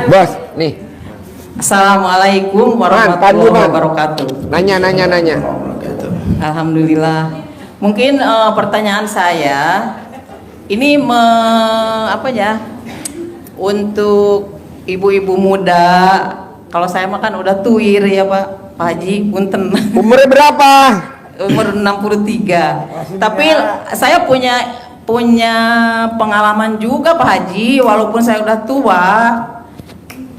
Bos, nih. Assalamualaikum warahmatullahi wabarakatuh. Nanya. Alhamdulillah. Mungkin pertanyaan saya ini untuk ibu-ibu muda. Kalau saya makan udah tuir ya Pak Haji, punten. Umurnya berapa? Umur 63. Tapi saya punya pengalaman juga Pak Haji, walaupun saya udah tua.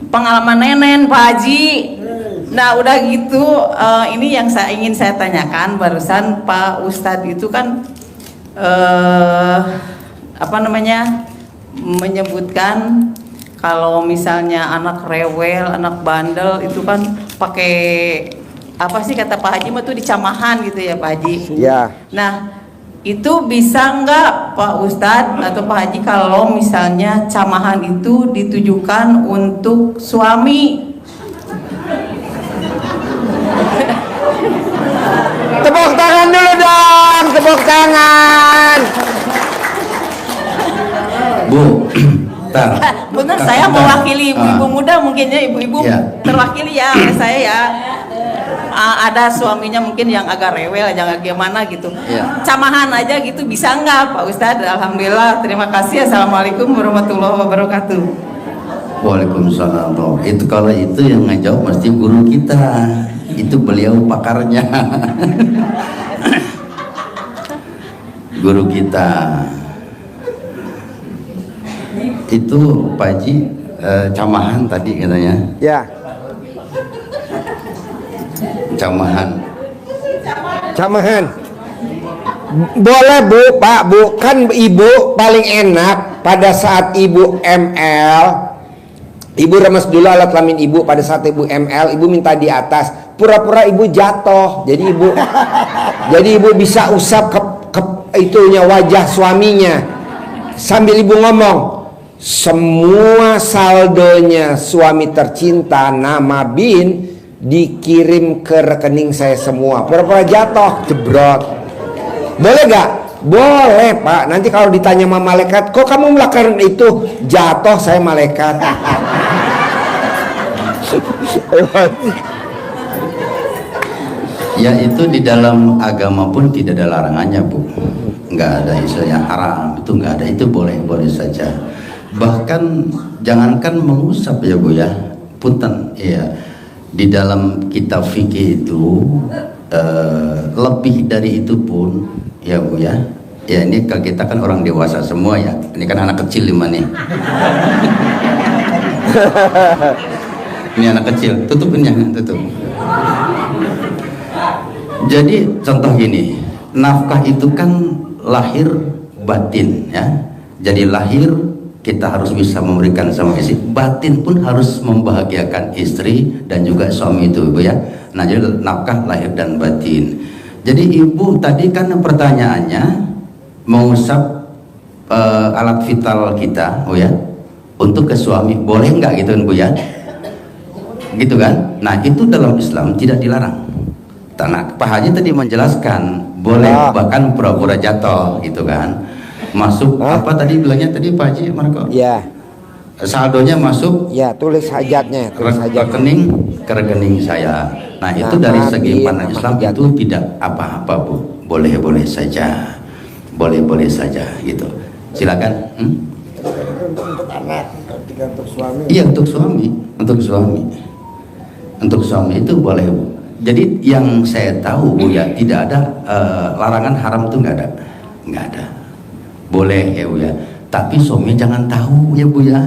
Pengalaman nenen Pak Haji. Nah udah gitu, ini yang ingin saya tanyakan barusan Pak Ustadz itu kan menyebutkan kalau misalnya anak rewel, anak bandel itu kan pakai apa sih kata Pak Haji itu dicamahan gitu ya Pak Haji. Ya. Nah itu bisa nggak Pak Ustadz atau Pak Haji kalau misalnya camahan itu ditujukan untuk suami? Tepuk tangan dulu dong, tepuk tangan. Bu, tar. Benar, saya mewakili ibu-ibu muda, mungkinnya ibu-ibu terwakili ya oleh saya ya. Ada suaminya mungkin yang agak rewel, jangan gimana gitu. Camahan aja gitu bisa nggak Pak Ustadz? Alhamdulillah, terima kasih. Assalamualaikum warahmatullahi wabarakatuh. Waalaikumsalam. Itu kalau itu yang ngejawab mesti guru kita. Itu beliau pakarnya. Guru kita. Itu Pak Haji camahan tadi katanya. Ya. Camahan. Boleh Bu, Pak, Bu. Kan Ibu paling enak pada saat Ibu ML. Ibu remes dulu alat kelamin Ibu. Pada saat Ibu ML, Ibu minta di atas. Pura-pura Ibu jatuh. Jadi Ibu bisa usap ke itunya wajah suaminya. Sambil Ibu ngomong, semua saldonya suami tercinta nama bin dikirim ke rekening saya semua. Pura-pura jatuh, jebrot. Boleh gak? Boleh Pak. Nanti kalau ditanya sama malaikat, kok kamu melakukan itu? Jatuh saya malaikat. Ya itu di dalam agama pun tidak ada larangannya Bu. Nggak ada istilah yang haram, itu nggak ada, itu boleh saja. Bahkan jangankan mengusap ya Bu ya, punten ya. Di dalam kitab fikih itu lebih dari itu pun ya Bu ya. Ya ini kita kan orang dewasa semua ya. Ini kan anak kecil lima nih. Ini anak kecil, tutupin ya, tutup. Jadi contoh gini, nafkah itu kan lahir batin ya. Jadi lahir kita harus bisa memberikan sama istri, batin pun harus membahagiakan istri dan juga suami itu Ibu ya. Nah jadi nafkah lahir dan batin. Jadi Ibu tadi kan pertanyaannya mengusap alat vital kita ya untuk ke suami, boleh nggak gitu Bu ya? Gitu kan? Nah itu dalam Islam tidak dilarang. Nah Pak Haji tadi menjelaskan boleh bahkan pura-pura jatuh gitu kan. Masuk apa tadi bilangnya tadi Pak Haji Marco? Ya. Saldonya masuk. Ya, tulis hajatnya. Ke rekening saya. Nah itu dari segi pandang Islam itu tidak apa-apa Bu. Boleh saja. Boleh saja gitu. Silakan. Untuk anak, untuk suami. Iya untuk suami. Untuk suami itu boleh Bu. Jadi yang saya tahu Bu ya tidak ada larangan haram itu nggak ada. Boleh ya Bu ya. Tapi suami jangan tahu ya Bu ya.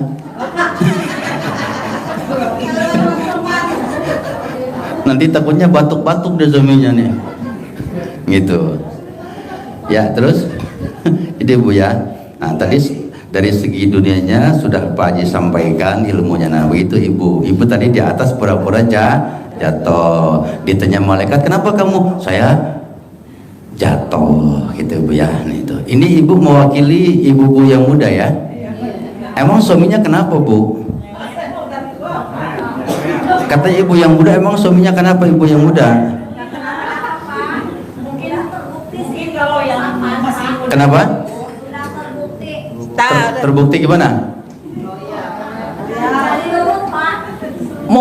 Nanti takutnya batuk-batuk deh suaminya nih. Gitu. Ya terus itu Bu ya. Nah tadi dari segi dunianya sudah Pak Haji sampaikan ilmunya. Nah begitu Ibu tadi di atas pura-pura jatuh. Ditanya malaikat, kenapa kamu? Saya jatuh gitu Bu ya. Nah, itu. Ini Ibu mewakili ibu-ibu yang muda ya. Emang suaminya kenapa Bu? Kata ibu yang muda, emang suaminya kenapa ibu yang muda? Kenapa? Terbukti gimana?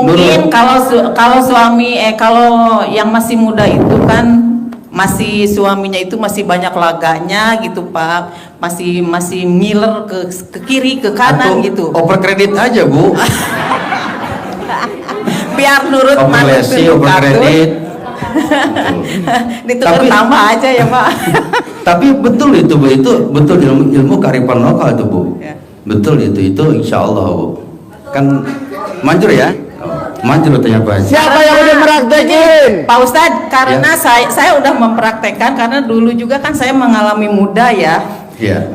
Mungkin kalau suami kalau yang masih muda itu kan masih suaminya itu masih banyak laganya gitu Pak, masih ngiler ke kiri ke kanan Atau gitu. oper kredit aja Bu. Biar nurut Oper lesi, oper kredit. ditukar Tapi- tambah aja ya Pak. Tapi betul itu Bu, itu betul ilmu kearifan lokal itu Bu. Ya. Betul itu insya Allah Bu. Kan manjur ya? Manjur tanya Pak Haji. Siapa yang udah meraktekin? Pak Ustadz, karena Ya. saya udah mempraktekkan karena dulu juga kan saya mengalami muda ya. Iya.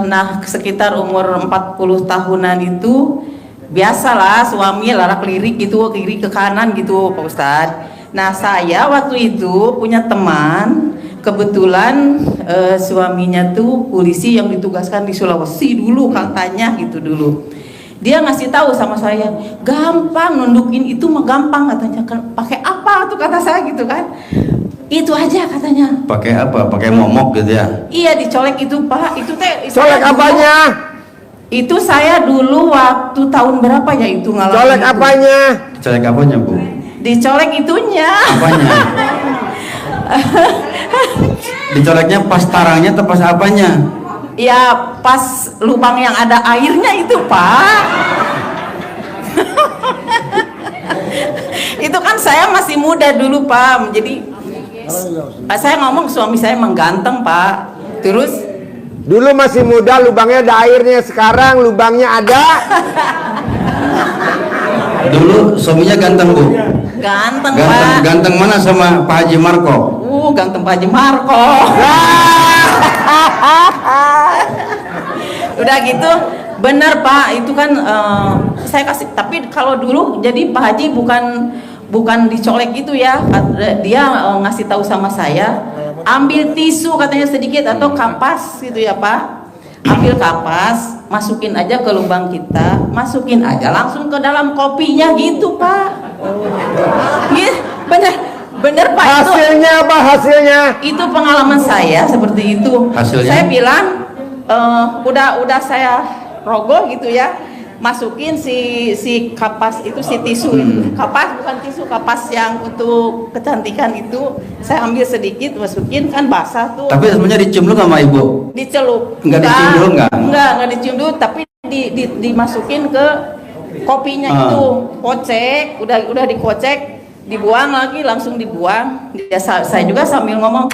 Nah sekitar umur 40 tahunan itu biasalah suami larak lirik gitu kiri ke kanan gitu Pak Ustadz. Nah saya waktu itu punya teman kebetulan suaminya tuh polisi yang ditugaskan di Sulawesi dulu katanya gitu dulu. Dia ngasih tahu sama saya, gampang nundukin itu mah gampang katanya, kan pakai apa tuh kata saya gitu kan. Itu aja katanya. Pakai apa? Pakai momok gitu ya? Iya dicolek itu Pak, itu teh Colek saya dulu- apanya? Itu saya dulu waktu tahun berapa ya itu ngalamin Colek itu. apanya? Colek apanya Bu? Dicolek itunya. Apanya? Dicoleknya pas tarangnya atau pas apanya? Ya pas lubang yang ada airnya itu Pak. Itu kan saya masih muda dulu Pak. Jadi saya ngomong suami saya emang ganteng Pak. Terus Dulu masih muda, lubangnya ada airnya. Sekarang lubangnya ada. Dulu suaminya ganteng Bu. ganteng Ganteng, Pak. ganteng mana sama Pak Haji Marco? Ganteng Pak Haji Marco. Udah gitu, bener Pak, itu kan saya kasih. Tapi kalau dulu jadi Pak Haji bukan dicolek gitu ya. Dia ngasih tahu sama saya, ambil tisu katanya sedikit atau kapas gitu ya Pak. Ambil kapas, masukin aja ke lubang kita, masukin aja langsung ke dalam kopinya gitu Pak. Gitu, bener Pak itu. Hasilnya apa hasilnya? Itu pengalaman saya seperti itu. Hasilnya? Saya bilang udah saya rogoh gitu ya, masukin si kapas itu, si tisu itu. Kapas bukan tisu, kapas yang untuk kecantikan itu. Saya ambil sedikit, masukin, kan basah tuh. Tapi sebenarnya dicium lu nggak sama Ibu? Dicelup. Nggak dicium dulu nggak? Enggak dicium dulu, tapi dimasukin ke kopinya itu. Kocek, udah dikocek, dibuang lagi, langsung dibuang. Ya, saya juga sambil ngomong.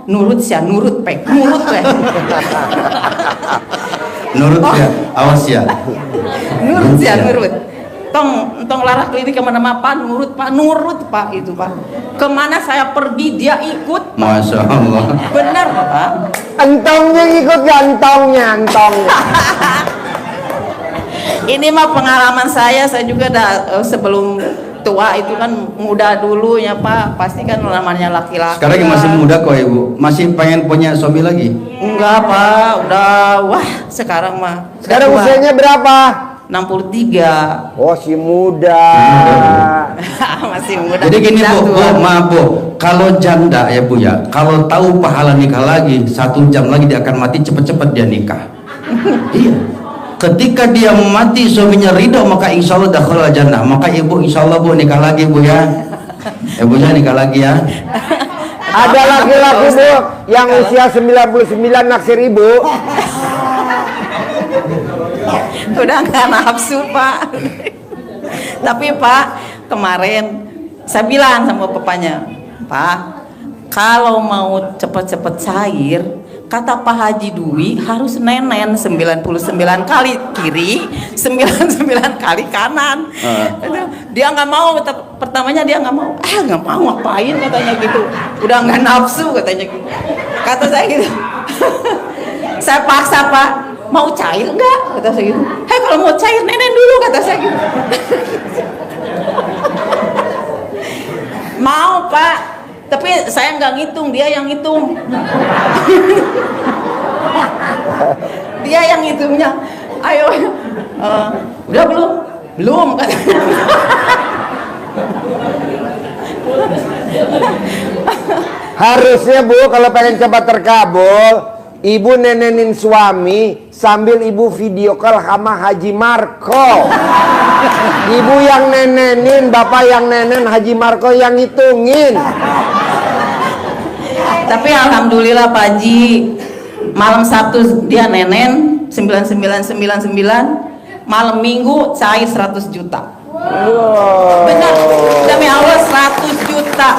Nurut sih, nurut pek, nurut pek. Nurut ya, awas ya. Nurut sih, nurut. Tong larak klinik kemana-mana Pak, nurut Pak itu Pak. Kemana saya pergi dia ikut. Masya Allah. Benar Pak. Entongnya ikut gantongnya, entongnya. Ini mah pengalaman saya juga sebelum tua itu kan muda dulu ya Pak, pasti kan namanya laki-laki. Sekarang masih muda kok Ibu. Masih pengen punya suami lagi? Enggak Pak, udah wah sekarang mah. Sekarang tua. usianya berapa? 63. Oh, si muda. Masih muda. Jadi gini Tidak Bu, tua. maaf Bu, kalau janda ya Bu ya, kalau tahu pahala nikah lagi 1 jam lagi dia akan mati, cepet-cepet dia nikah. Iya. Ketika dia mati suaminya ridho, maka insya Allah dakhalal jannah. Maka Ibu insya Allah Bu nikah lagi Bu ya. Ibunya nikah lagi ya. Ada laki-laki Bu yang usia 99 naksir ibu. Udah nggak nafsu Pak. Tapi Pak, kemarin saya bilang sama papanya, Pak, kalau mau cepet-cepet cair, kata Pak Haji Dwi harus nenen 99 kali kiri, 99 kali kanan. Dia nggak mau, pertamanya dia nggak mau. Nggak mau ngapain katanya gitu. Udah nggak nafsu katanya gitu. Kata saya gitu. Saya paksa Pak, mau cair nggak? Kata saya gitu. Hei kalau mau cair nenen dulu kata saya gitu. Mau Pak, tapi saya nggak ngitung, dia yang ngitung. Dia yang ngitungnya. Ayo Udah belum? Belum kan? Harusnya Bu kalau pengen cepat terkabul, ibu nenenin suami sambil ibu video call sama Haji Marco. Ibu yang nenenin, bapak yang nenen, Haji Marco yang ngitungin. Tapi alhamdulillah Pak Haji, malam Sabtu dia nenen 9999, malam Minggu cair 100 juta. Benar, demi Allah 100 juta.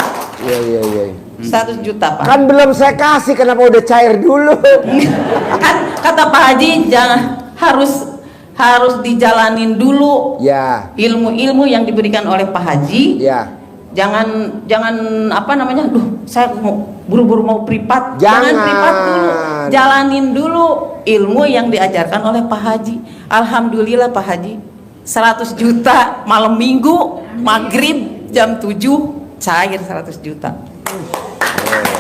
Iya. 100 juta Pak. Kan belum saya kasih, kenapa udah cair dulu? Kan kata Pak Haji jangan harus dijalanin dulu. Ya. Ilmu-ilmu yang diberikan oleh Pak Haji. Ya. Jangan apa namanya? Saya buru-buru mau privat. Jangan privat dulu. Jalanin dulu ilmu yang diajarkan oleh Pak Haji. Alhamdulillah Pak Haji. 100 juta malam Minggu maghrib jam 7 cair 100 juta.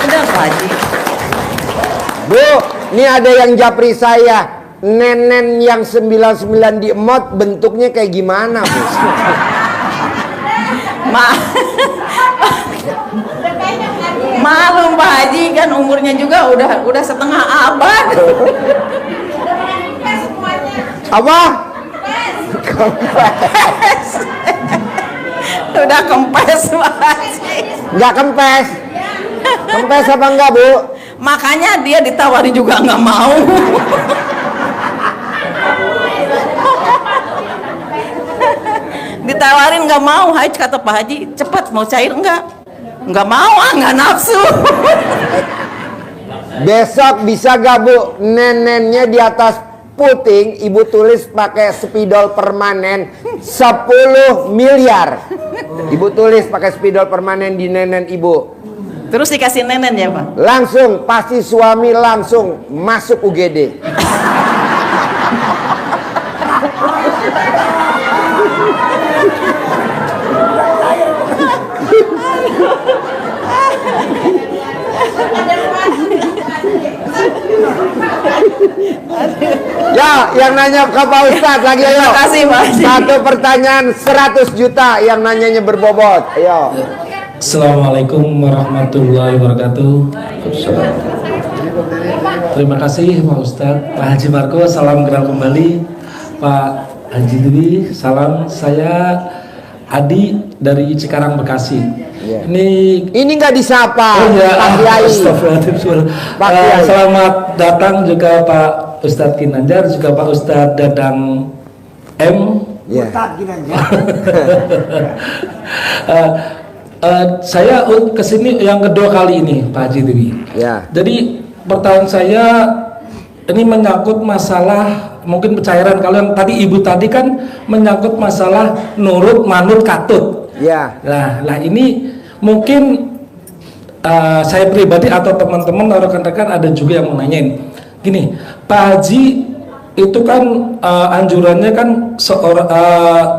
Benar Pak Haji. Bu, ini ada yang japri saya. Nenen yang 99 di emot bentuknya kayak gimana, Bu? Malum Pak Haji, kan umurnya juga udah setengah abad. Apa? Kempes. Udah kempes Pak Haji. Nggak kempes. Kempes apa enggak, Bu? Makanya dia ditawari juga nggak mau. Ditawarin nggak mau. Hai, kata Pak Haji, cepat mau cair nggak mau, nggak nafsu. Besok bisa gak, Bu, nenennya di atas puting ibu tulis pakai spidol permanen 10 miliar. Ibu tulis pakai spidol permanen di nenen ibu. Terus dikasih nenen ya Pak? Langsung pasti suami langsung masuk UGD. Ya, yang nanya ke Pak Ustadz lagi, ayo. Terima kasih Pak. Satu pertanyaan 100 juta yang nanyanya berbobot. Ayo. Assalamualaikum warahmatullahi wabarakatuh. Terima kasih Pak Ustadz. Pak Haji Marco, salam kenal kembali. Pak Haji Dwi, salam. Saya Adi dari Cikarang, Bekasi. Yeah. Ini nggak disapa. Oh ya, Pak Kiai. Astagfirullahaladzim. Pak Kiai. Selamat datang juga Pak Ustadz Kinanjar, juga Pak Ustadz Dadang M. Yeah. Saya kesini yang kedua kali ini Pak Haji Dwi. Ya. Jadi pertanyaan saya ini menyangkut masalah mungkin pencairan. Kalau yang tadi ibu tadi kan menyangkut masalah nurut, manut, katut. Ya. Nah ini mungkin saya pribadi atau teman-teman atau rekan-rekan ada juga yang mau nanyain. Gini, Pak Haji itu kan anjurannya kan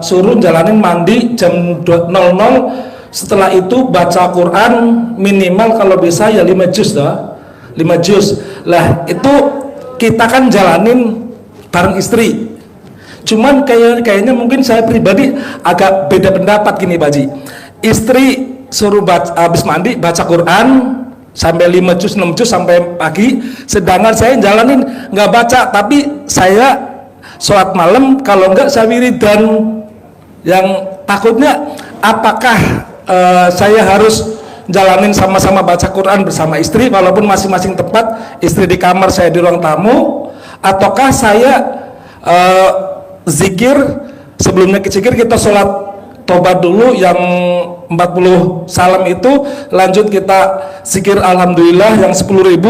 suruh jalanin mandi jam 00. Setelah itu baca Quran minimal kalau bisa ya 5 juz dah. 5 juz. Lah itu kita kan jalanin bareng istri. Cuman kayaknya mungkin saya pribadi agak beda pendapat gini Pak Haji. Istri suruh habis mandi baca Quran sampai 5 juz 6 juz sampai pagi, sedangkan saya jalanin nggak baca, tapi saya sholat malam, kalau enggak saya wiridan. Yang takutnya apakah saya harus jalanin sama-sama baca Quran bersama istri walaupun masing-masing tempat, istri di kamar saya di ruang tamu, ataukah saya zikir sebelumnya zikir kita sholat tobat dulu yang 40 salam itu, lanjut kita zikir alhamdulillah yang 10.000.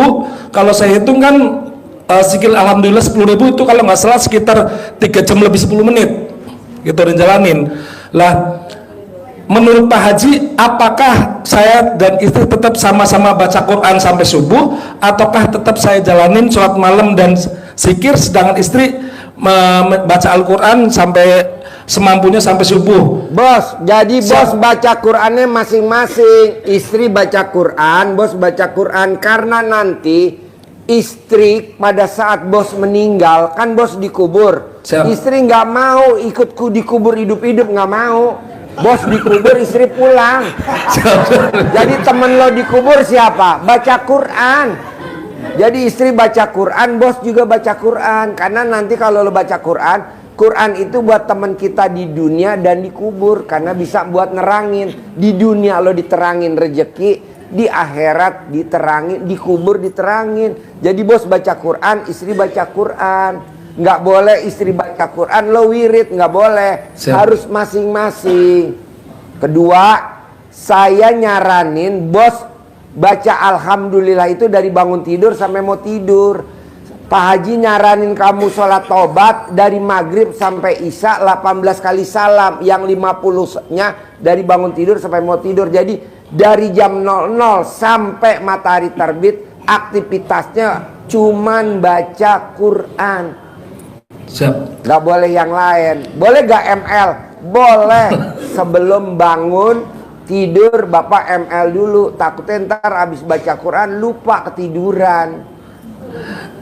Kalau saya hitung kan zikir alhamdulillah 10.000 itu kalau nggak salah sekitar 3 jam lebih 10 menit gitu dijalanin. Lah menurut Pak Haji, apakah saya dan istri tetap sama-sama baca Quran sampai subuh, ataukah tetap saya jalanin sholat malam dan zikir sedangkan istri membaca Al-Quran sampai semampunya sampai subuh? Bos, jadi bos baca Qurannya masing-masing, istri baca Quran, bos baca Quran, karena nanti istri pada saat bos meninggal, kan bos dikubur. Siap. Istri nggak mau ikutku dikubur hidup-hidup, nggak mau. Bos dikubur, istri pulang. Jadi temen lo dikubur siapa? Baca Quran. Jadi istri baca Quran, bos juga baca Quran. Karena nanti kalau lo baca Quran, Quran itu buat teman kita di dunia dan dikubur. Karena bisa buat nerangin. Di dunia lo diterangin rejeki, di akhirat diterangin, dikubur diterangin. Jadi bos baca Quran, istri baca Quran. Nggak boleh istri baca Quran lo wirid, nggak boleh. Siap. Harus masing-masing. Kedua, saya nyaranin bos baca alhamdulillah itu dari bangun tidur sampai mau tidur. Pak Haji nyaranin kamu sholat tobat dari maghrib sampai isya 18 kali salam. Yang 50-nya dari bangun tidur sampai mau tidur. Jadi dari jam 00 sampai matahari terbit aktivitasnya cuman baca Quran. Siap. Gak boleh yang lain. Boleh gak ML? Boleh. Sebelum bangun tidur Bapak ML dulu. Takutnya ntar habis baca Quran lupa ketiduran.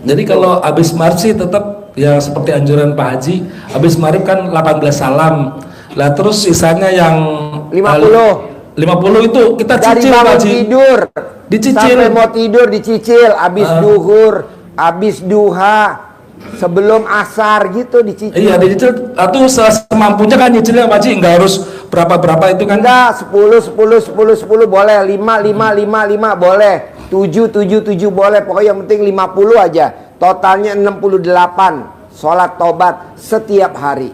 Jadi kalau habis maghrib sih tetap ya seperti anjuran Pak Haji. Habis maghrib kan 18 salam. Lah terus sisanya yang 50 itu kita dari cicil Pak bangun Haji. tidur Dicicil. sampai mau tidur dicicil. Habis duhur, habis duha, sebelum asar gitu dicicil. Iya dicicil. Atau semampunya kan nyicilnya Pak Haji, nggak harus berapa itu kan. Enggak, 10 boleh, 5 boleh, 7 boleh, pokoknya yang penting 50 aja. Totalnya 68 sholat tobat setiap hari.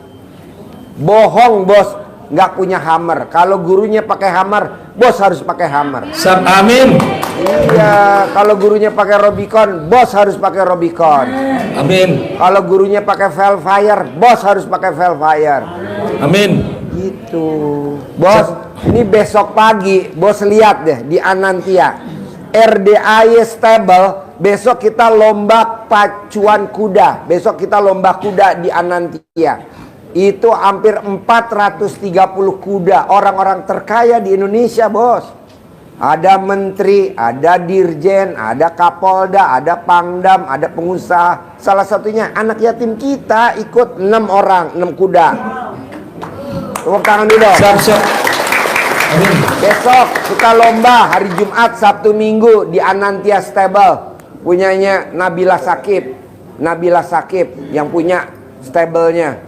Bohong bos, nggak punya hammer. Kalau gurunya pakai hammer, bos harus pakai hammer. Amin. Iya, kalau gurunya pakai Robicon, bos harus pakai Robicon. Amin. Kalau gurunya pakai Velfire, bos harus pakai Velfire. Amin. Gitu. Bos, ini besok pagi, bos lihat deh di Anantia. RDAY Stable, besok kita lomba pacuan kuda. Besok kita lomba kuda di Anantia. Itu hampir 430 kuda, orang-orang terkaya di Indonesia, bos. Ada menteri, ada dirjen, ada kapolda, ada pangdam, ada pengusaha. Salah satunya anak yatim kita ikut 6 orang, 6 kuda. Tepuk tangan dulu dong. Siap. Amin. Besok kita lomba hari Jumat, Sabtu, Minggu di Anantia Stable. Punyanya Nabila Sakib. Nabila Sakib yang punya stable-nya.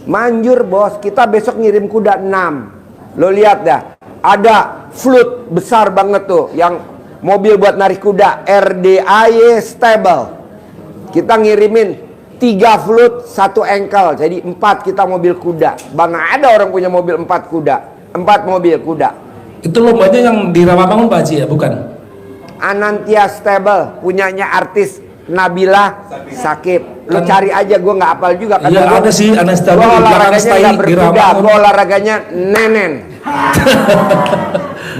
Manjur bos, kita besok ngirim kuda 6. Lo lihat dah, ada flute besar banget tuh, yang mobil buat narik kuda, RDAY Stable. Kita ngirimin 3 flute, 1 engkel, jadi 4 kita mobil kuda. Mana ada orang punya mobil 4 kuda, 4 mobil kuda. Itu lombanya yang di Rawamangun Pak Haji ya, bukan? Anantia Stable, punyanya artis Nabila Sakib. Lu cari aja, gue nggak hafal juga kan. Iya ada sih Anastia Gue di belakang olahraganya stay nggak di berkuda, Rawamangun. gue olahraganya nenen.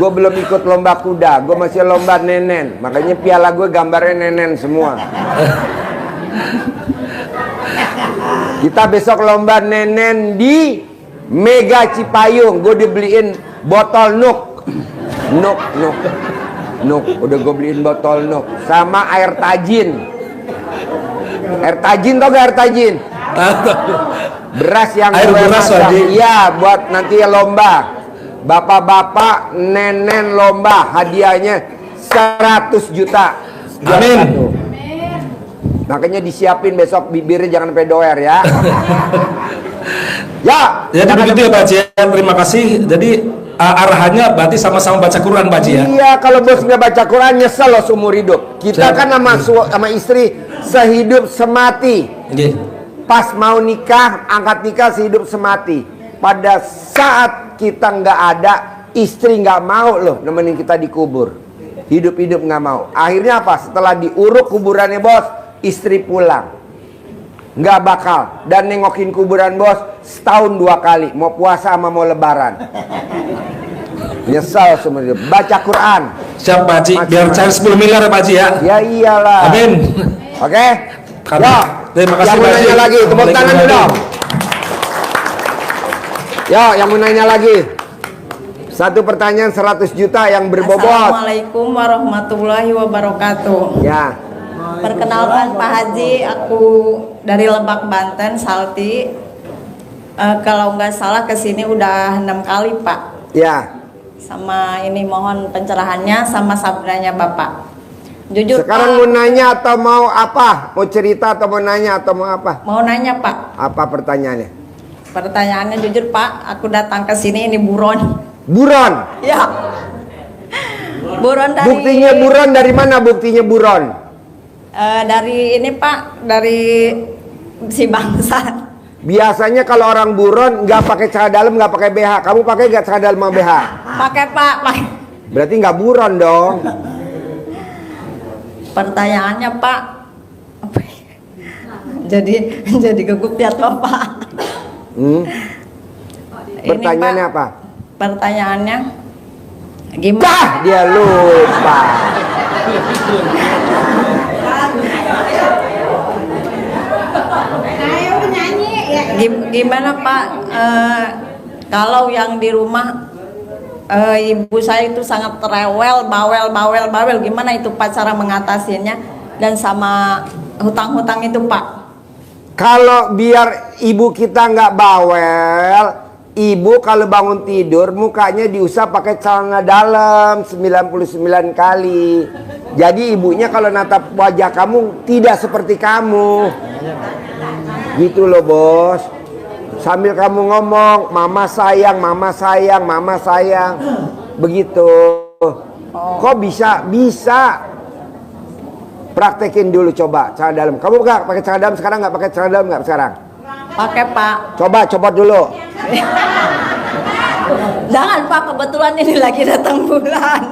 Gue belum ikut lomba kuda, gue masih lomba nenen. Makanya piala gue gambarnya nenen semua. Kita besok lomba nenen di Mega Cipayung. Gue dibeliin botol Nuk, udah gue beliin botol Nuk sama air tajin. Air tajin tau gak air tajin? Beras yang Air beras Haji. iya, buat nanti lomba. Bapak-bapak nenen lomba, hadiahnya 100 juta. Amin. Makanya disiapin besok bibirnya jangan sampai doer ya. Jadi begitu ya Pak Haji. Terima kasih. Jadi arahannya berarti sama-sama baca Quran Pak Haji ya. Iya, kalau bos nggak baca Quran nyesel loh seumur hidup. Kita kan sama istri sehidup semati. Pas mau nikah, angkat nikah sehidup semati. Pada saat kita nggak ada, istri nggak mau loh nemenin kita dikubur. Hidup-hidup nggak mau. Akhirnya apa? Setelah diuruk kuburannya bos, istri pulang. Nggak bakal. Dan nengokin kuburan bos setahun 2 kali. Mau puasa sama mau lebaran. Nyesal semua hidup. Baca Quran. Siap Pak Haji. Biar cair 10 miliar ya Pak Haji ya. Ya iyalah. Amin. Oke? Yo, terima kasih yang mau Pak Haji. nanya lagi, tepuk tangan dulu dong. Yo, yang mau nanya lagi. Satu pertanyaan 100 juta yang berbobot. Assalamualaikum warahmatullahi wabarakatuh. Ya. Perkenalkan Pak Haji, aku dari Lebak, Banten, Salti. Kalau nggak salah kesini udah 6 kali Pak. Ya. Sama ini mohon pencerahannya sama sabdanya Bapak. Jujur Sekarang Pak, mau nanya atau mau apa? Mau cerita atau mau nanya atau mau apa? mau nanya Pak. Apa pertanyaannya? Pertanyaannya jujur Pak, aku datang ke sini ini buron. Buron. Ya. Buron dari. Buktinya buron dari mana buktinya buron? Dari ini Pak, dari si bangsa. Biasanya kalau orang buron nggak pakai celana dalam, nggak pakai BH. Kamu pakai nggak celana dalam sama BH? Pakai Pak, pakai. Berarti nggak buron dong. Pertanyaannya Pak, jadi gugup ya Bapak. Ini, Pertanyaannya Pak, apa? Pertanyaannya gimana? Bah, dia lupa. Gimana Pak? Kalau yang di rumah ibu saya itu sangat rewel, bawel. Gimana itu Pak cara mengatasinya? Dan sama hutang-hutang itu Pak? Kalau biar ibu kita nggak bawel, ibu kalau bangun tidur mukanya diusap pakai celana dalam 99 kali. Jadi ibunya kalau natap wajah kamu tidak seperti kamu. Gitu loh bos. Sambil kamu ngomong, mama sayang, mama sayang, mama sayang. Begitu. Kok bisa? Bisa. Praktekin dulu coba celana dalam. Kamu nggak pakai celana dalam sekarang? Nggak pakai celana dalam nggak sekarang? Pakai Pak. Coba copot dulu. Jangan Pak, kebetulan ini lagi datang bulan.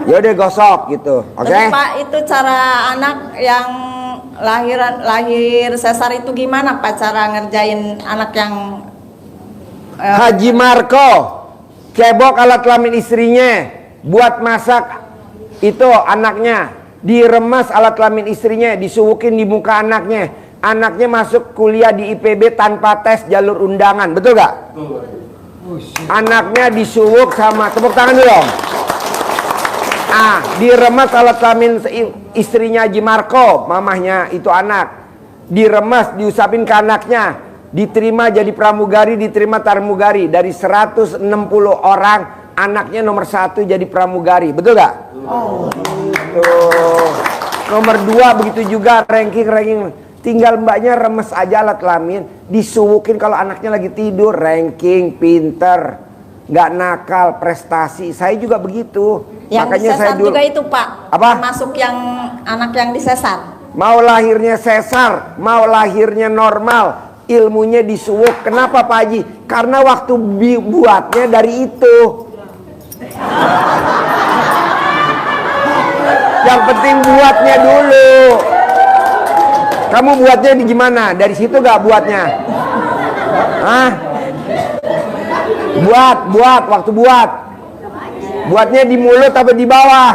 Ya udah gosok gitu. Oke? Tapi Pak, itu cara anak yang lahir sesar itu gimana Pak cara ngerjain anak yang Haji Marco cebok alat kelamin istrinya buat masak itu anaknya, diremas alat kelamin istrinya, disuwukin di muka anaknya. Anaknya masuk kuliah di IPB tanpa tes jalur undangan, betul gak? Anaknya disuwuk sama, tepuk tangan dulu dong. Diremas alat kelamin istrinya Haji Marco, mamahnya itu anak. Diremas, diusapin ke anaknya, diterima jadi pramugari, diterima tarmugari. Dari 160 orang, anaknya nomor 1 jadi pramugari, betul gak? Tuh. Nomor 2 begitu juga ranking. Tinggal mbaknya remes aja alat kelamin, disuwukin kalau anaknya lagi tidur, ranking, pinter, nggak nakal, prestasi. Saya juga begitu. yang Makanya disesar saya dulu, juga itu Pak? Apa? Masuk yang anak yang disesar. mau lahirnya sesar, mau lahirnya normal, ilmunya disuwuk. Kenapa Pak Haji? Karena waktu buatnya dari itu. Yang penting buatnya dulu. Kamu buatnya di gimana? Dari situ gak buatnya? Hah? Buat, waktu buat. Buatnya di mulut atau di bawah?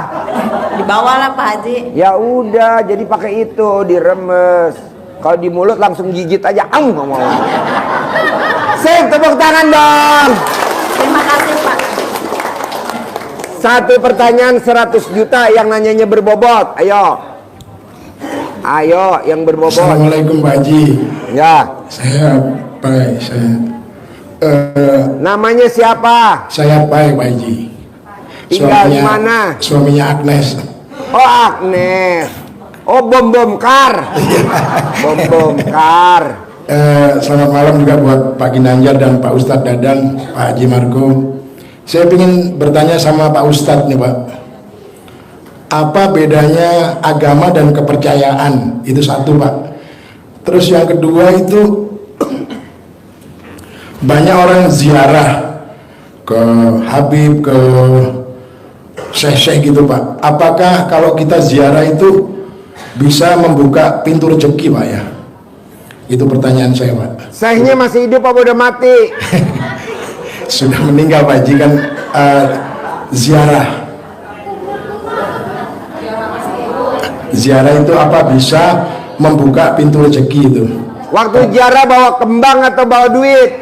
Di bawah lah Pak Haji. Ya udah, jadi pakai itu, diremes. Kalau di mulut langsung gigit aja, ngomong. Sip, tepuk tangan dong. Terima kasih Pak. Satu pertanyaan 100 juta yang nanyanya berbobot. Ayo yang berbobot. Assalamualaikum Pak Haji. Ya. Namanya siapa? Saya Pak Haji. Tinggal di mana? Suaminya Agnes. Oh Agnes. Oh bom kar. Bom kar. Selamat malam juga buat Pak Ginanjar dan Pak Ustadz Dadang, Pak Haji Marco. Saya ingin bertanya sama Pak Ustadz nih Pak. Apa bedanya agama dan kepercayaan? Itu satu Pak. Terus yang kedua itu banyak orang ziarah ke Habib, ke Syekh gitu Pak. Apakah kalau kita ziarah itu bisa membuka pintu rezeki Pak ya? Itu pertanyaan saya Pak. Syekhnya masih hidup apa udah mati? Sudah meninggal Pak Haji kan. Ziarah itu apa bisa membuka pintu rezeki itu? Waktu ziarah bawa kembang atau bawa duit?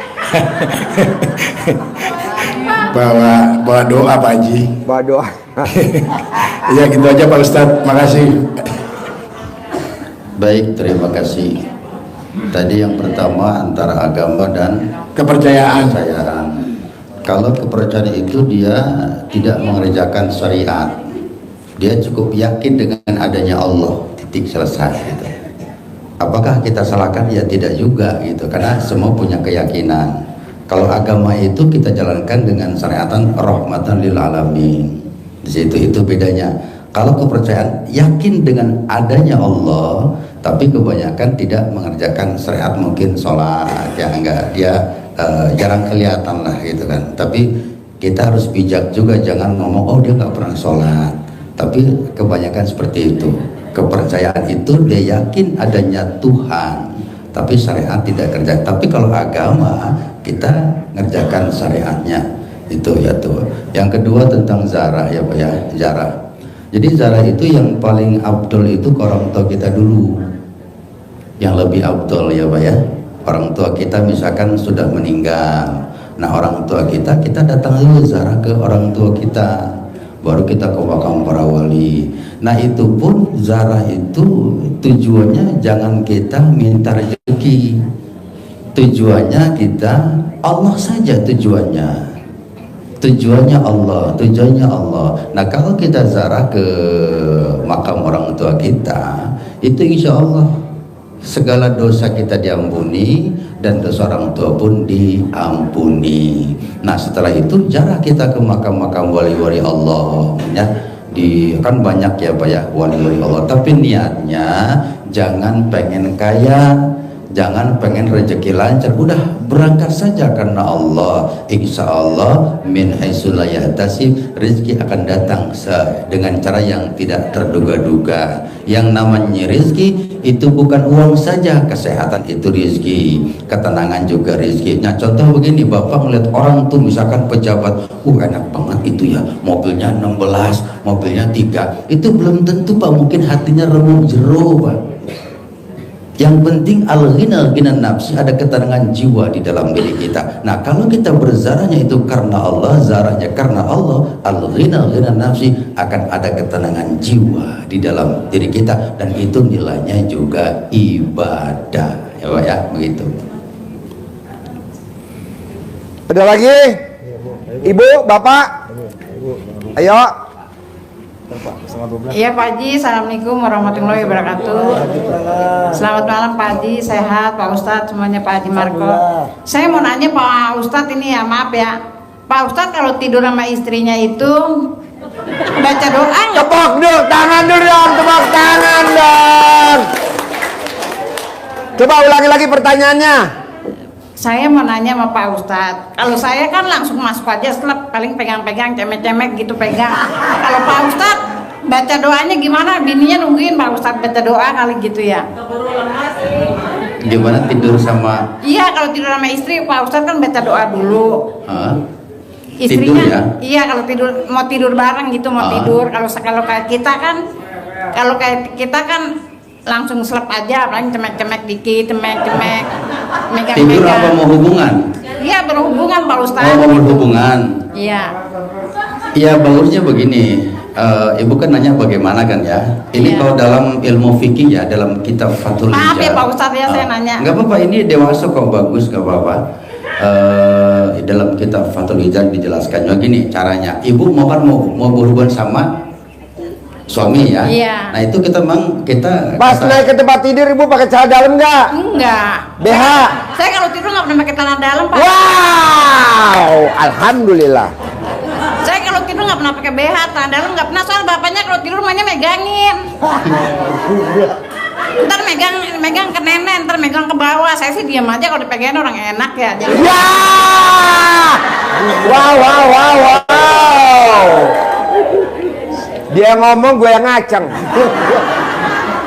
bawa doa Pak Haji. Bawa doa. Ya gitu aja Pak Ustadz, makasih. Baik, terima kasih. Tadi yang pertama antara agama dan Kepercayaan. kepercayaan. Kalau kepercayaan itu dia tidak mengerjakan syariat, dia cukup yakin dengan adanya Allah, titik selesai gitu. Apakah kita salahkan? Ya tidak juga gitu, karena semua punya keyakinan. Kalau agama itu kita jalankan dengan syariatan rahmatan lil alamin. Di situ itu bedanya. Kalau kepercayaan yakin dengan adanya Allah, tapi kebanyakan tidak mengerjakan syariat, mungkin sholat ya enggak, dia jarang kelihatan lah gitu kan. Tapi kita harus bijak juga, jangan ngomong oh dia nggak pernah sholat. Tapi kebanyakan seperti itu. Kepercayaan itu dia yakin adanya Tuhan, tapi syariat tidak kerja. Tapi kalau agama kita ngerjakan syariatnya itu ya tuh. Yang kedua tentang zarah ya Pak ya, zarah. Jadi zarah itu yang paling abdul itu ke orang tua kita dulu, yang lebih abdul ya Pak ya. Orang tua kita misalkan sudah meninggal, nah orang tua kita datang dulu zarah ke orang tua kita, baru kita ke makam para wali. Nah itu pun zarah itu tujuannya jangan kita minta rezeki, tujuannya kita Allah saja tujuannya. Tujuannya Allah. Nah kalau kita zarah ke makam orang tua kita, itu insya Allah segala dosa kita diampuni dan dosa orang tua pun diampuni. Nah setelah itu zarah kita ke makam-makam wali-wali Allah ya. Kan banyak ya Pak ya wali-wali Allah, tapi niatnya jangan pengen kaya, jangan pengen rezeki lancar, udah berangkat saja karena Allah. Insya Allah min haitsu la yahtasib, rezeki akan datang dengan cara yang tidak terduga-duga. Yang namanya rezeki itu bukan uang saja, kesehatan itu rezeki, ketenangan juga rezeki. Nah contoh begini, Bapak melihat orang tuh misalkan pejabat, enak banget itu ya, mobilnya 16, mobilnya 3, itu belum tentu Pak, mungkin hatinya remuk jero Pak. Yang penting al-ghina nafsi, ada ketenangan jiwa di dalam diri kita. Nah kalau kita berzarahnya itu karena Allah, zarahnya karena Allah, al-ghina nafsi, akan ada ketenangan jiwa di dalam diri kita, dan itu nilainya juga ibadah ya Pak ya, begitu. Ada lagi? Ibu, Bapak? Ayo. Iya Pak Haji, Assalamualaikum warahmatullahi wabarakatuh. Selamat malam Pak Haji, sehat Pak Ustadz, semuanya Pak Haji Marco. Saya mau nanya Pak Ustadz ini ya, maaf ya Pak Ustadz, kalau tidur sama istrinya itu baca doa nggak? Tepuk dong, tangan dulu dong, tepuk tangan dong. Coba ulangi lagi pertanyaannya. Saya mau nanya sama Pak Ustadz, kalau saya kan langsung masuk aja, setelah paling pegang-pegang, cemek-cemek gitu pegang. Kalau Pak Ustadz baca doanya gimana? Bininya nungguin Pak Ustadz baca doa kali gitu ya. Gimana tidur sama? Iya, kalau tidur sama istri Pak Ustadz kan baca doa dulu. Istrinya, tidur ya? Iya kalau mau tidur bareng gitu, mau tidur. Kalau kayak kita kan langsung selep aja, paling cemek-cemek dikit, cemek-cemek, megang-megang. Tidur apa mau hubungan? Iya berhubungan Pak Ustadz. Oh, mau berhubungan. Iya. Iya, bagusnya begini. Ibu kan nanya bagaimana kan ya. Ini kalau dalam ilmu fikih ya, dalam kitab Fathul Hijab. Maaf ya Pak Ustadz ya, saya nanya. Enggak apa-apa, ini dewasa kok, bagus, enggak apa-apa. Dalam kitab Fathul Hijab dijelaskan juga gini caranya. Ibu mau berhubungan sama suami ya. Iya. Nah itu kita Pas naik ke tempat tidur ibu pakai celana dalam nggak? Enggak. BH. Saya kalau tidur nggak pernah pakai celana dalam Pak. Wow, alhamdulillah. Saya kalau tidur nggak pernah pakai BH, celana dalam nggak pernah, soal bapaknya kalau tidur mainnya megangin. Ntar megang ke nenek, ntar megang ke bawah. Saya sih diam aja, kalau dipegangin orang enak ya. Jadi... Ya. Wow. Dia ngomong gue yang ngaceng.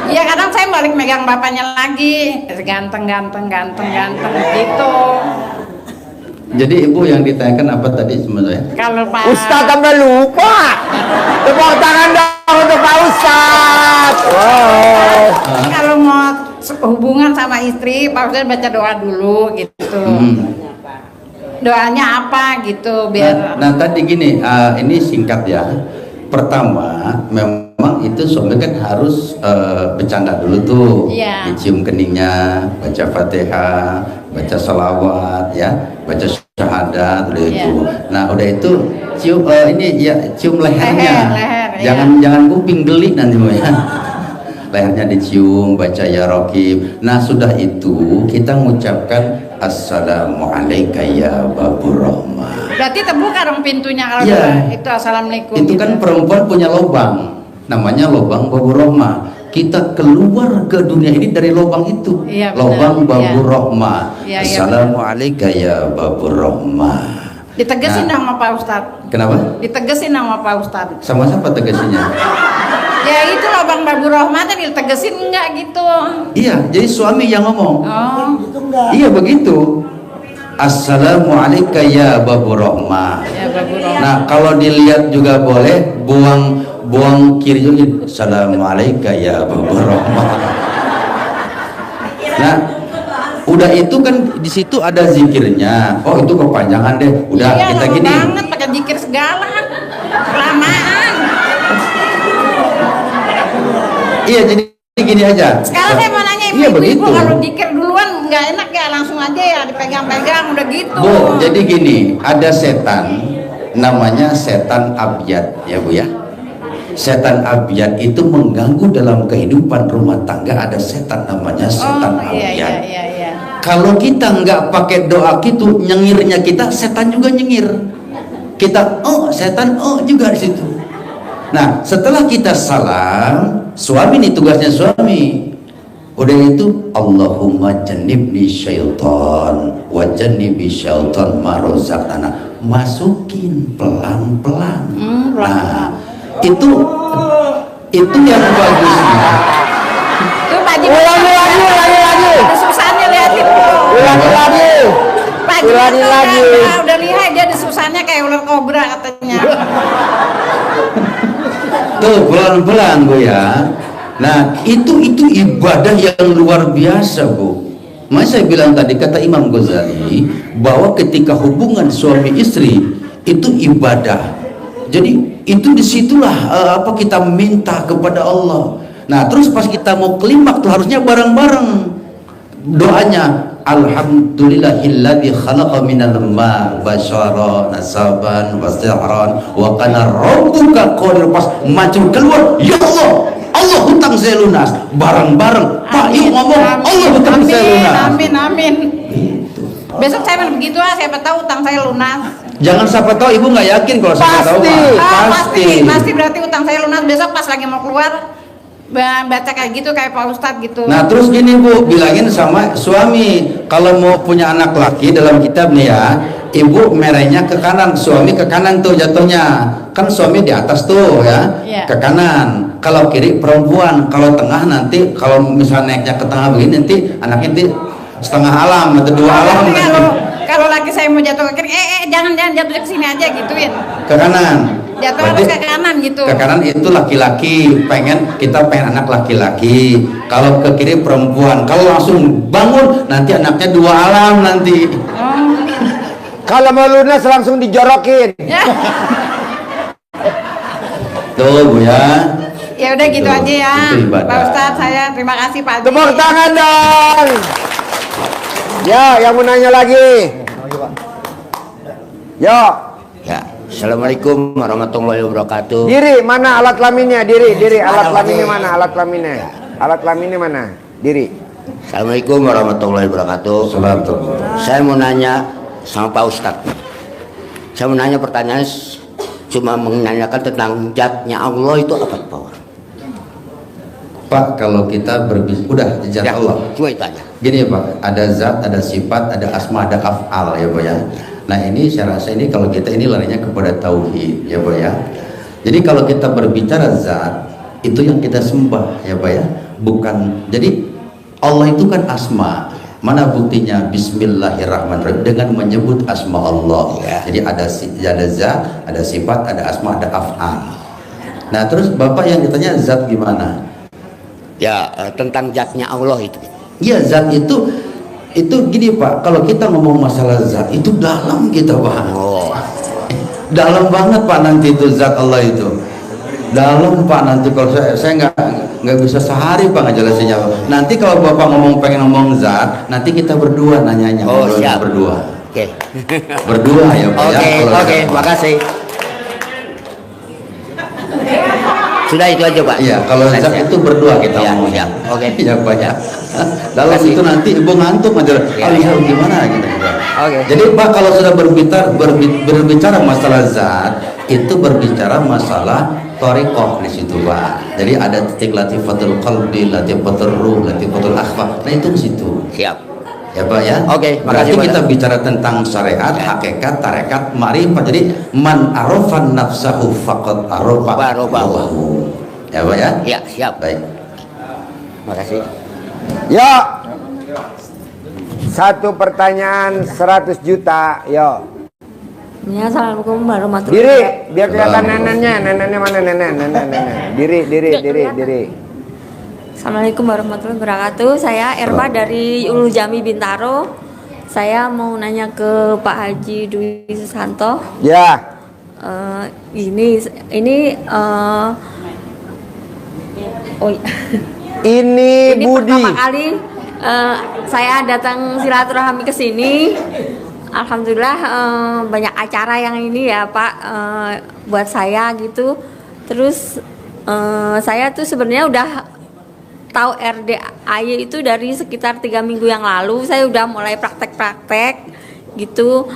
Iya kadang saya balik megang bapaknya lagi, ganteng gitu. Jadi ibu yang ditanyakan apa tadi sebenarnya? Kalau Pak Ustadz sampai lupa. Tepuk tangan dong untuk Pak Ustadz. Wow. kalau mau hubungan sama istri, Pak Ustadz baca doa dulu gitu. Doanya apa gitu biar. Nah tadi gini, ini singkat ya. Pertama, memang memang itu suami kan harus bercanda dulu tuh, Iya. dicium keningnya, baca Fatihah, baca salawat, ya, baca syahadat, udah Iya. itu. Nah udah itu cium ini ya cium lehernya, Leher, jangan kuping geli nanti ya. Lehernya dicium, baca ya Raqib. Nah sudah itu kita mengucapkan Assalamualaikum ya Babur Rahmah. Berarti terbuka dong pintunya kalau Iya. itu assalamualaikum. Itu gitu. kan perempuan punya lubang, namanya lubang Babur Rahmah. Kita keluar ke dunia ini dari lubang itu, Iya, benar. lubang Babur Iya. Rahmah. Iya, iya, Assalamualaikum ya Babur Rahmah. Ditegesin Nah. sama Pak Ustadz. Kenapa? Ditegesin sama Pak Ustadz. Sama siapa tegasinya? Ya itu lubang Babur Rahmat ditegesin enggak gitu. Iya, jadi suami yang ngomong. Oh. Iya begitu. Assalamualaikum ya Babur Rahmah. Ya Babur Rahmat. Nah kalau dilihat juga boleh, buang kiri juga. Assalamualaikum ya Babur Rahmah. Nah udah itu kan di situ ada zikirnya. Oh itu kepanjangan deh. Udah Iya, kita lama gini. banget pakai zikir segala. Kelamaan. Iya jadi gini aja. Sekarang saya mau nanya Iya ibu-ibu begitu. kalau zikir duluan nggak enak ya langsung aja ya dipegang-pegang udah gitu. Bu, jadi gini, ada setan namanya setan abyad ya Bu ya. Setan abyad itu mengganggu dalam kehidupan rumah tangga. Ada setan namanya setan Oh iya iya abyad. iya iya. Kalau kita nggak pakai doa gitu, nyengirnya kita, setan juga nyengir. Kita setan juga di situ. Nah, setelah kita salam, suami nih tugasnya suami. Udah itu Allahumma jannibni syaitan wa jannibi syaitan ma razaqtana. Masukin pelan-pelan. Nah, itu yang bagusnya. Tuh Pak Haji. Ulangi lagi. Susahnya liatin. Ulangi lagi. Pak Haji Ulangi Marco lagi. udah lihat dia susahnya kayak ular kobra katanya. Tuh pelan-pelan Bu ya. Nah itu ibadah yang luar biasa Bu. Makanya saya bilang tadi kata Imam Ghazali bahwa ketika hubungan suami istri itu ibadah. Jadi itu disitulah apa kita minta kepada Allah. Nah terus pas kita mau klimaks tuh harusnya bareng-bareng doanya. Alhamdulillahilladzi khalaqa minal ma basyara nasaban wa sihran wa kana rabbuka qadir. Pas maju keluar ya Allah hutang saya lunas bareng-bareng Pak yuk ngomong Allah hutang saya lunas. Amin. Besok saya main begitu siapa tahu utang saya lunas. Jangan siapa tahu ibu nggak yakin kalau siapa tahu Pak. Pasti berarti utang saya lunas besok pas lagi mau keluar baca kayak gitu kayak Pak Ustadz gitu. Nah terus gini Bu, bilangin sama suami kalau mau punya anak laki dalam kitab nih ya, ibu merahnya ke kanan, suami ke kanan tuh jatuhnya. Kan suami di atas tuh ya, Iya. ke kanan. Kalau kiri perempuan, kalau tengah nanti kalau misalnya naiknya ke tengah begini nanti anaknya nanti setengah alam atau dua alam. Nanti kalau laki saya mau jatuh ke kiri, jangan jatuh ke sini aja gituin. Ke kanan. Jatuh Berarti harus ke kanan gitu. ke kanan itu laki-laki, kita pengen anak laki-laki. Kalau ke kiri perempuan. Kalau langsung bangun nanti anaknya dua alam nanti. Kalau mau lunas langsung dijorokin. Ya. Tuh Bu ya. Ya udah gitu Itu- aja ya. itu ibadah. Pak Ustadz saya terima kasih Pak Haji. Tepuk tangan dong. Ya, yang mau nanya lagi. Yo, Ya, Assalamualaikum warahmatullahi wabarakatuh. diri mana alat kelaminnya? Diri, alat kelaminnya mana? Alat kelaminnya. Alat kelaminnya mana? Diri. Assalamualaikum warahmatullahi wabarakatuh. Saya mau nanya sama Pak Ustadz. Saya mau nanya pertanyaan cuma menanyakan tentang zatnya Allah itu apa Pak? Pak, kalau kita berbicara udah zat Allah. Cuma itu aja. Gini ya Pak, ada zat, ada sifat, ada asma, ada af'al ya Pak ya. Nah ini saya rasa ini kalau kita ini larinya kepada tauhid ya Pak ya. Jadi kalau kita berbicara zat itu yang kita sembah ya Pak ya. Bukan, jadi Allah itu kan asma. Mana buktinya? Bismillahirrahmanirrahim dengan menyebut asma Allah. Ya. Jadi ada zat, ada sifat, ada asma, ada af'al. Nah terus Bapak yang ditanya zat gimana? Ya, tentang zatnya Allah itu. Iya zat itu gini Pak, kalau kita ngomong masalah zat itu dalam kita Pak. Oh, Dalam banget Pak nanti itu zat Allah itu. Dalam Pak, nanti kalau saya nggak bisa sehari Pak ngejelasinnya. Nanti kalau Bapak pengen ngomong zat, nanti kita berdua nanyanya. Oh, siap. Berdua. Oke. Berdua ya Pak ya. Oke, makasih. Sudah itu aja Pak. Iya, kalau zat itu berdua kita Ya, ngomong. siap. Oke. Iya Pak ya. Dalam Makasih. itu nanti Ibu ngantuk aja. Ya, Alisa gimana gitu. Oke. Jadi Pak kalau sudah berbicara masalah zat, itu berbicara masalah thariqah di situ Pak. Jadi ada titik latifatul qalbi, latifatul ruh, latifatul akhfah. Nah itu di situ. Siap. Ya Pak ya. Oke, Berarti makasih, Pak. kita bicara tentang syariat, hakikat, tarekat, ma'rifat. Jadi man arafan nafsahu faqad arafa rabbahu. Ya Pak ya. Ya, siap. Baik. Makasih. Yo. Satu pertanyaan 100 juta. Yo. Ya, assalamualaikum warahmatullahi Diri, wabarakatuh. biar kelihatan neneknya. Neneknya mana nenek. Diri. Assalamualaikum warahmatullahi wabarakatuh. Saya Erma dari Ulu Jami Bintaro. Saya mau nanya ke Pak Haji Dwi Susanto. Ya. Ini oh iya. Ini Ini Budi. pertama kali saya datang silaturahmi ke sini. Alhamdulillah banyak acara yang ini ya Pak buat saya gitu. Terus saya tuh sebenarnya udah tahu RDAY itu dari sekitar 3 minggu yang lalu. Saya udah mulai praktek gitu.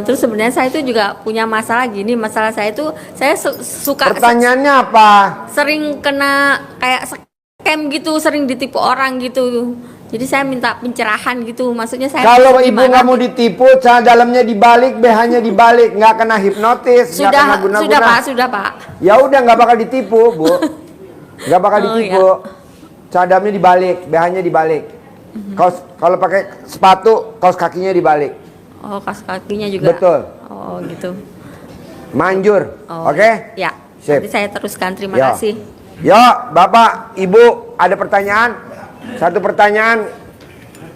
Terus sebenarnya saya itu juga punya masalah gini. Masalah saya itu saya suka Pertanyaannya apa? sering kena kayak scam gitu, sering ditipu orang gitu. Jadi saya minta pencerahan gitu. Maksudnya saya Kalau harus ibu gimana nggak mau gitu. ditipu, dalamnya dibalik, BH-nya dibalik, nggak kena hipnotis, nggak kena guna-guna. Sudah Pak. Ya udah nggak bakal ditipu, Bu. Nggak bakal Oh, ditipu. Cadamnya dibalik, BH-nya dibalik. Kalau pakai sepatu, kaos kakinya dibalik. Oh, kaos kakinya juga. Betul. Oh, gitu. Manjur. Oh, Oke? Ya. Sip. Nanti saya teruskan. Terima Yo. kasih. Yo, Bapak, Ibu, ada pertanyaan? Satu pertanyaan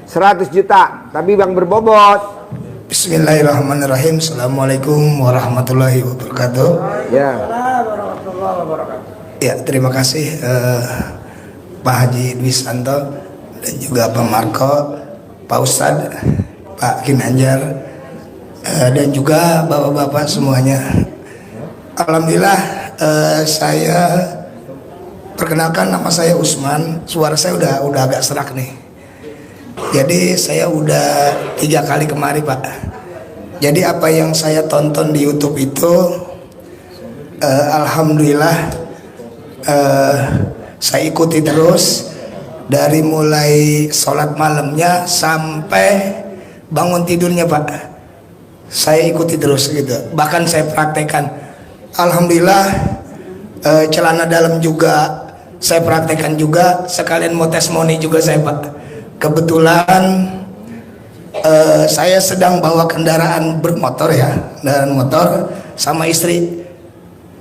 100 juta, tapi yang berbobot. Bismillahirrahmanirrahim. Assalamualaikum warahmatullahi wabarakatuh. Ya. Ya, terima kasih Pak Haji Dwi Susanto dan juga Pak Marco, Pak Ustadz, Pak Ginanjar, dan juga bapak-bapak semuanya. Alhamdulillah, saya perkenalkan, nama saya Usman. Suara saya udah agak serak nih. Jadi saya udah 3 kali kemari Pak. Jadi apa yang saya tonton di YouTube itu, alhamdulillah saya ikuti terus dari mulai sholat malamnya sampai bangun tidurnya Pak. Saya ikuti terus gitu. Bahkan saya praktekkan. Alhamdulillah celana dalam juga saya praktekkan juga. Sekalian mau testimoni juga saya Pak. Kebetulan saya sedang bawa kendaraan bermotor ya, kendaraan motor sama istri.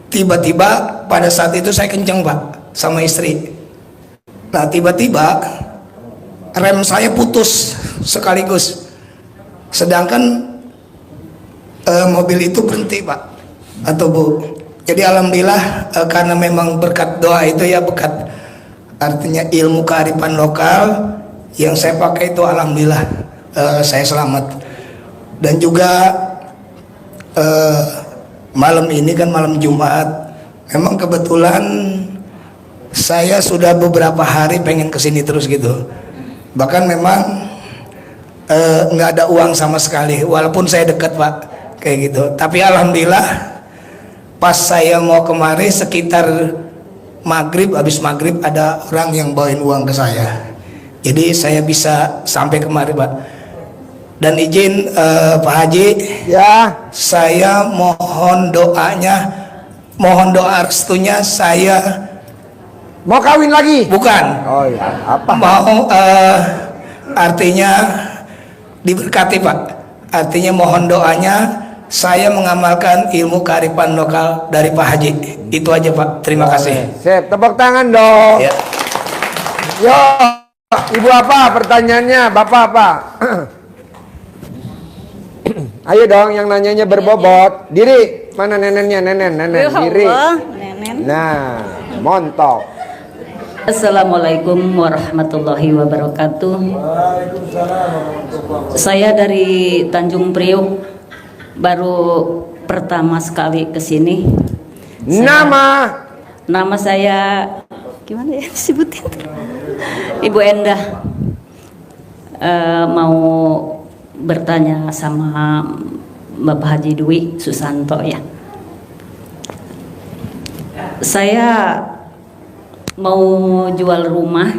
Tiba-tiba pada saat itu saya kenceng Pak sama istri. Nah tiba-tiba rem saya putus sekaligus. Sedangkan mobil itu berhenti Pak atau Bu. Jadi alhamdulillah karena memang berkat doa itu ya, berkat artinya ilmu kearifan lokal yang saya pakai itu alhamdulillah saya selamat. Dan juga malam ini kan malam Jumat, memang kebetulan saya sudah beberapa hari pengen kesini terus gitu. Bahkan memang nggak ada uang sama sekali, walaupun saya dekat Pak kayak gitu. Tapi alhamdulillah pas saya mau kemari sekitar maghrib, habis maghrib ada orang yang bawain uang ke saya. Jadi saya bisa sampai kemari Pak. Dan izin Pak Haji, Ya. saya mohon doanya, mohon doa restunya. Saya Mau kawin lagi? bukan Oh iya. Apa? mau artinya diberkati Pak. Artinya mohon doanya saya mengamalkan ilmu kearifan lokal dari Pak Haji. Itu aja Pak. Terima kasih. Sip, tepuk tangan dong. Ya. Yo, Ibu apa pertanyaannya? Bapak apa? Ayo dong yang nanyanya berbobot. Diri, mana neneknya? Nenen, Ya diri. Allah, Nenen. Nah, montok. Assalamualaikum warahmatullahi wabarakatuh. Saya dari Tanjung Priok, baru pertama sekali ke sini. Nama saya gimana ya disebutin? Ibu Endah. Mau bertanya sama Bapak Haji Dwi Susanto ya. Saya mau jual rumah.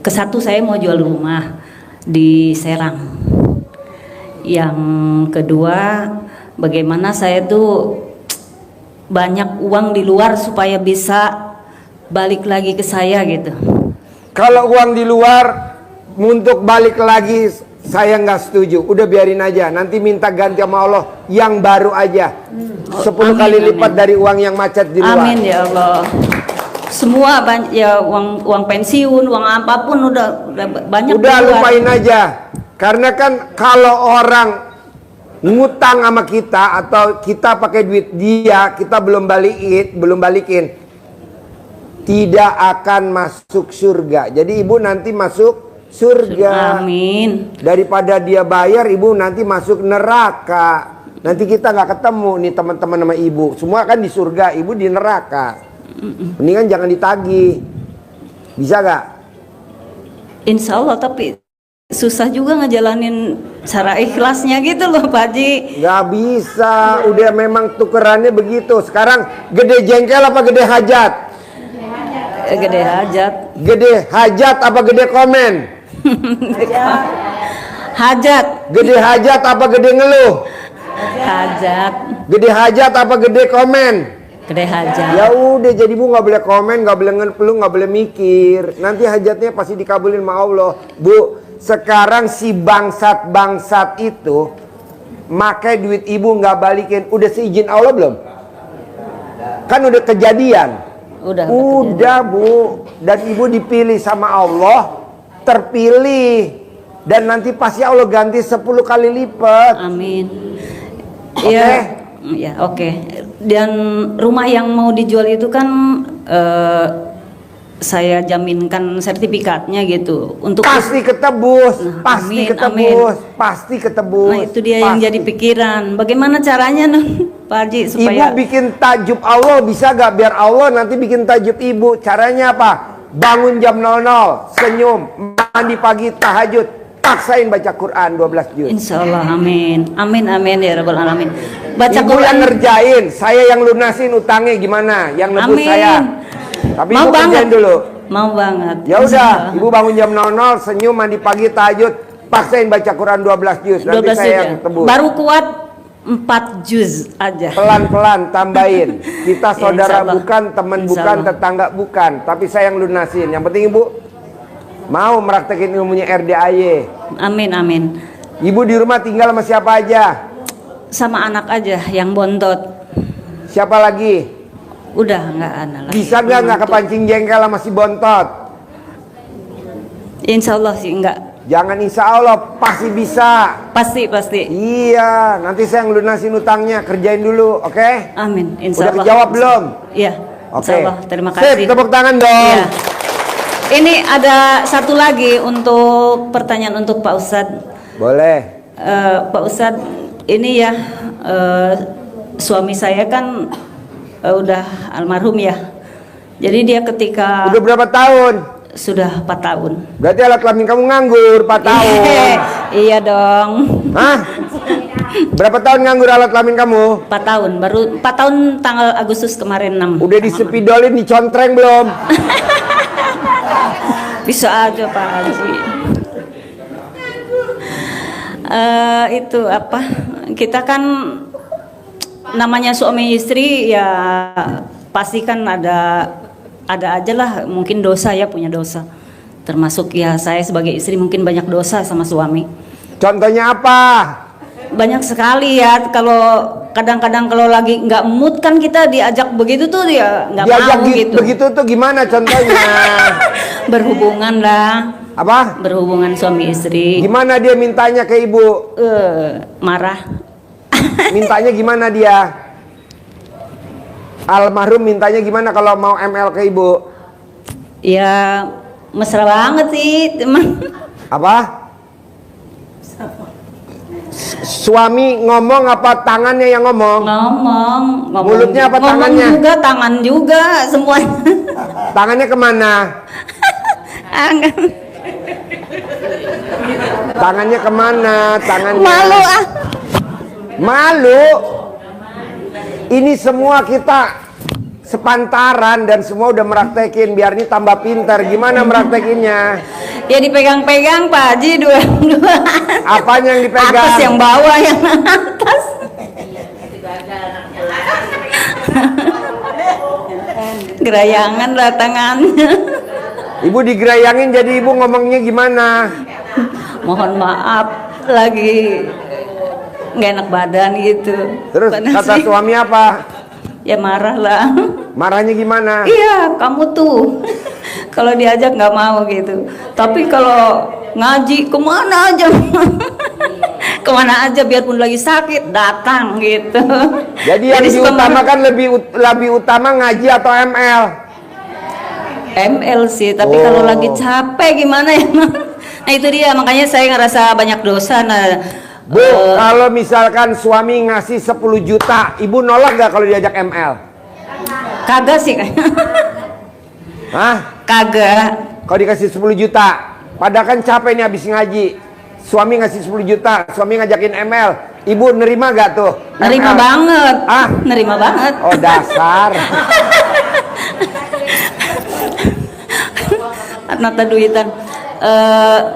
Kesatu saya mau jual rumah di Serang. Yang kedua, bagaimana saya tuh banyak uang di luar supaya bisa balik lagi ke saya gitu. Kalau uang di luar untuk balik lagi saya nggak setuju. Udah biarin aja. Nanti minta ganti sama Allah yang baru aja. 10 kali lipat dari uang yang macet di luar. Amin ya Allah. Semua ya uang pensiun, uang apapun udah banyak. Udah lupain aja. Karena kan kalau orang ngutang sama kita atau kita pakai duit dia, kita belum balikin, tidak akan masuk surga. Jadi ibu nanti masuk surga. Amin. Daripada dia bayar, ibu nanti masuk neraka. Nanti kita nggak ketemu nih teman-teman sama ibu. Semua kan di surga, ibu di neraka. Mendingan jangan ditagih. Bisa gak? Insya Allah, tapi susah juga ngejalanin cara ikhlasnya gitu loh Pak Haji. Gak bisa, udah memang tukerannya begitu. Sekarang gede jengkel apa gede hajat? Gede hajat. Gede hajat apa gede komen? Hajat. Gede hajat apa gede ngeluh? Hajat. Gede hajat apa gede komen? Gede hajat. Ya udah, jadi bu nggak boleh komen, nggak boleh ngeluh, nggak boleh mikir. Nanti hajatnya pasti dikabulin sama Allah. Bu, sekarang si bangsat itu makai duit ibu nggak balikin, udah seizin Allah belum? Kan udah kejadian. Udah bu, dan ibu dipilih sama Allah, terpilih, dan nanti pasti Allah ganti 10 kali lipat. Amin. Oke? Ya, oke. Dan rumah yang mau dijual itu kan saya jaminkan sertifikatnya gitu untuk pasti ketebus, pasti ketebus. Nah, itu dia yang jadi pikiran. Bagaimana caranya Pak Haji supaya ibu bikin takjub Allah, bisa gak biar Allah nanti bikin takjub ibu? Caranya apa? Bangun jam 00, senyum, mandi pagi, tahajud, paksain baca Quran 12 juz. Insya Allah, amin. Amin, amin ya Rabbal Alamin. Baca ibu Quran yang ngerjain, saya yang lunasin utangnya gimana? Yang nebus amin. saya. Tapi mau ibu kerjain dulu. Mau banget. Ya udah, ibu bangun jam 00, senyum, mandi pagi, tahajud, paksain baca Quran 12 juz. Nanti 12 saya yang tebus. Baru kuat 4 juz aja. Pelan-pelan tambahin. Kita saudara Ya, bukan, teman Insya bukan, Allah. tetangga bukan, tapi saya yang lunasin. Yang penting ibu mau meraktekin ilmunya RDAY. Amin, amin. Ibu di rumah tinggal sama siapa aja? Sama anak aja yang bontot. Siapa lagi? Udah nggak ada lagi. Bisa nggak kepancing jengkel sama si bontot? Insya Allah sih enggak. Jangan insya Allah, pasti bisa. Pasti. Iya, nanti saya ngelunasin utangnya, kerjain dulu, oke? Amin. Insya Udah Allah. kejawab belum? Iya. Oke. Insya Allah. Terima Sip, kasih. tepuk tangan dong. Iya. Ini ada satu lagi untuk pertanyaan untuk Pak Ustadz. Boleh. Pak Ustadz, ini ya suami saya kan udah almarhum ya. Jadi dia ketika Udah berapa tahun? sudah 4 tahun. Berarti alat kelamin kamu nganggur 4 tahun. Iya dong. Hah? Berapa tahun nganggur alat kelamin kamu? 4 tahun. Baru 4 tahun tanggal Agustus kemarin 6. Udah disepidolin, dicontreng belum? Bisa aja Pak Haji. Itu apa? Kita kan namanya suami istri ya pasti kan ada aja lah mungkin dosa ya, punya dosa. Termasuk ya saya sebagai istri mungkin banyak dosa sama suami. Contohnya apa? Banyak sekali ya, kalau kadang-kadang kalau lagi nggak mood kan kita diajak begitu tuh dia nggak Diajak mau gitu. begitu tuh gimana contohnya? Berhubungan lah. Apa? Berhubungan suami istri. Gimana dia mintanya ke ibu? Marah. Mintanya gimana dia? Almarhum mintanya gimana kalau mau ML ke ibu? Ya mesra banget sih, teman. Apa? Suami ngomong apa tangannya yang ngomong? Ngomong. Mulutnya apa ngomong tangannya? juga, tangan juga, semuanya. Tangannya kemana? Tangannya kemana? Tangannya. Malu ah. Malu. Ini semua kita sepantaran dan semua udah meraktekin biar ini tambah pintar. Gimana meraktekinnya? Ya dipegang-pegang Pak Haji dua-dua. Apanya yang dipegang? Atas yang bawah, yang atas. Gerayangan lah tangannya. Ibu digerayangin jadi ibu ngomongnya gimana? Mohon maaf, lagi nggak enak badan gitu. Terus kata suami apa? Ya marah lah. Marahnya gimana? Iya, kamu tuh kalau diajak nggak mau gitu. Tapi kalau ngaji kemana aja, kemana aja biarpun lagi sakit datang gitu. Jadi yang diutamakan lebih utama ngaji atau ML? ML sih, tapi kalau lagi capek gimana ya? Nah itu dia, makanya saya ngerasa banyak dosa. Nah, Bu, kalau misalkan suami ngasih 10 juta, ibu nolak gak kalau diajak ML? Kagak sih. Hah? Kagak. Kalau dikasih 10 juta, padahal kan capek nih habis ngaji. Suami ngasih 10 juta, suami ngajakin ML. Ibu nerima gak tuh? Nerima ML? banget. Ah? Nerima banget. Oh dasar. Nata duitan.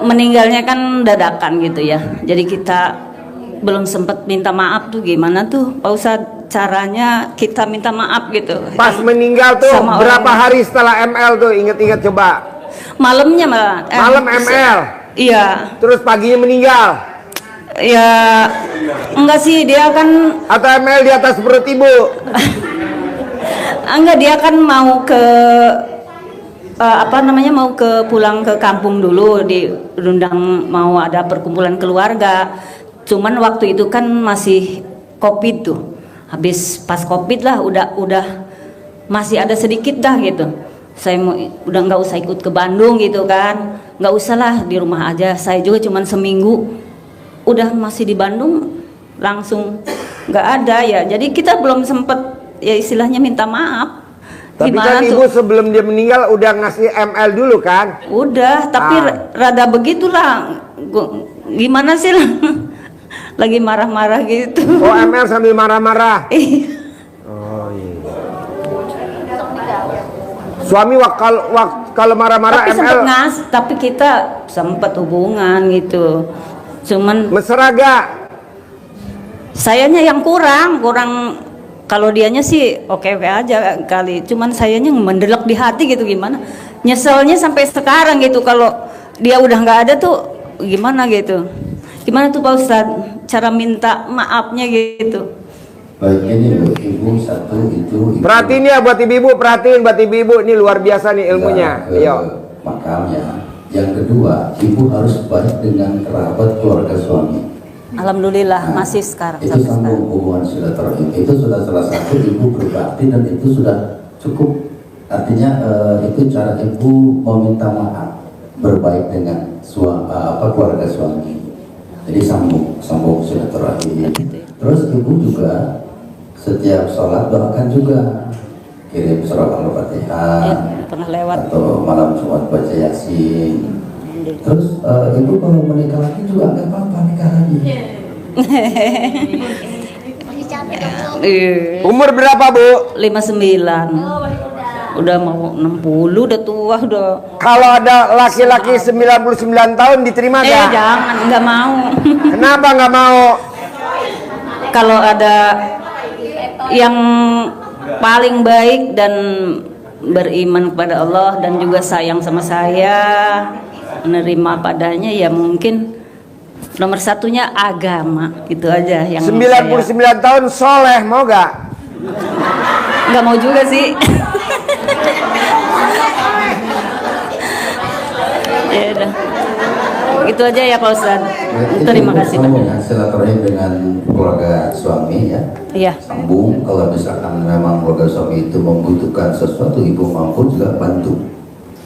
Meninggalnya kan dadakan gitu ya. Jadi kita belum sempat minta maaf tuh gimana tuh Pak Ustadz, caranya kita minta maaf gitu. Pas meninggal tuh sama berapa orang. hari setelah ML tuh? Ingat-ingat coba. Malamnya Mbak. Malam ML. Iya. Terus paginya meninggal. Ya enggak sih, dia kan atau ML di atas perut ibu. Enggak, dia kan mau ke mau ke pulang ke kampung dulu, diundang mau ada perkumpulan keluarga. Cuman waktu itu kan masih Covid tuh. Habis pas Covid lah udah masih ada sedikit dah gitu. Saya mau udah nggak usah ikut ke Bandung gitu kan. Nggak usah lah, di rumah aja. Saya juga cuman seminggu. Udah masih di Bandung langsung nggak ada ya. Jadi kita belum sempet ya istilahnya minta maaf. Tapi Gimana kan ibu sebelum dia meninggal udah ngasih ML dulu kan? Udah, tapi rada begitulah. Gimana sih lah? Lagi marah-marah gitu. Oh, ML sambil marah-marah. Oh iya. Suami kalau marah-marah tapi ML. tapi kita sempat hubungan gitu. Cuman mesra gak? Sayanya yang kurang. Kalau dianya sih oke aja kali. Cuman sayanya mendelek di hati gitu, gimana? Nyeselnya sampai sekarang gitu. Kalau dia udah nggak ada tuh gimana gitu. Gimana tuh Pak Ustadz cara minta maafnya gitu? Baik, ini Bu, Ibu satu itu. Perhatiin ya buat ibu-ibu, perhatiin buat ibu-ibu, ini luar biasa nih ilmunya. Iya. Makamnya. Yang kedua, Ibu harus baik dengan kerabat keluarga suami. Alhamdulillah masih sekarang. Itu sambung hubungan silaturahim. Itu sudah salah satu Ibu berbakti dan itu sudah cukup. Artinya itu cara Ibu meminta maaf, berbaik dengan keluarga suami. Jadi sambung silaturahim. Terus Ibu juga setiap sholat doakan juga, kirim surah Al-Fatihah, pernah lewat atau malam Jumat baca Yasin. Terus Ibu kalau menikah lagi juga nggak apa-apa, nikah lagi. Umur berapa Bu? 59. Udah mau 60, udah tua udah. Kalau ada laki-laki 99 tahun diterima gak? Jangan, nggak mau. Kenapa nggak mau? Kalau ada yang paling baik dan beriman kepada Allah dan juga sayang sama saya, menerima padanya, ya mungkin nomor satunya agama, gitu aja yang 99 tahun soleh, mau gak? Nggak mau juga sih. Ya udah. Itu aja ya Pak Ustadz. Terima kasih Pak. Silaturahim dengan keluarga suami ya. Iya. Sambung, kalau misalkan memang keluarga suami itu membutuhkan sesuatu, ibu mampu juga bantu.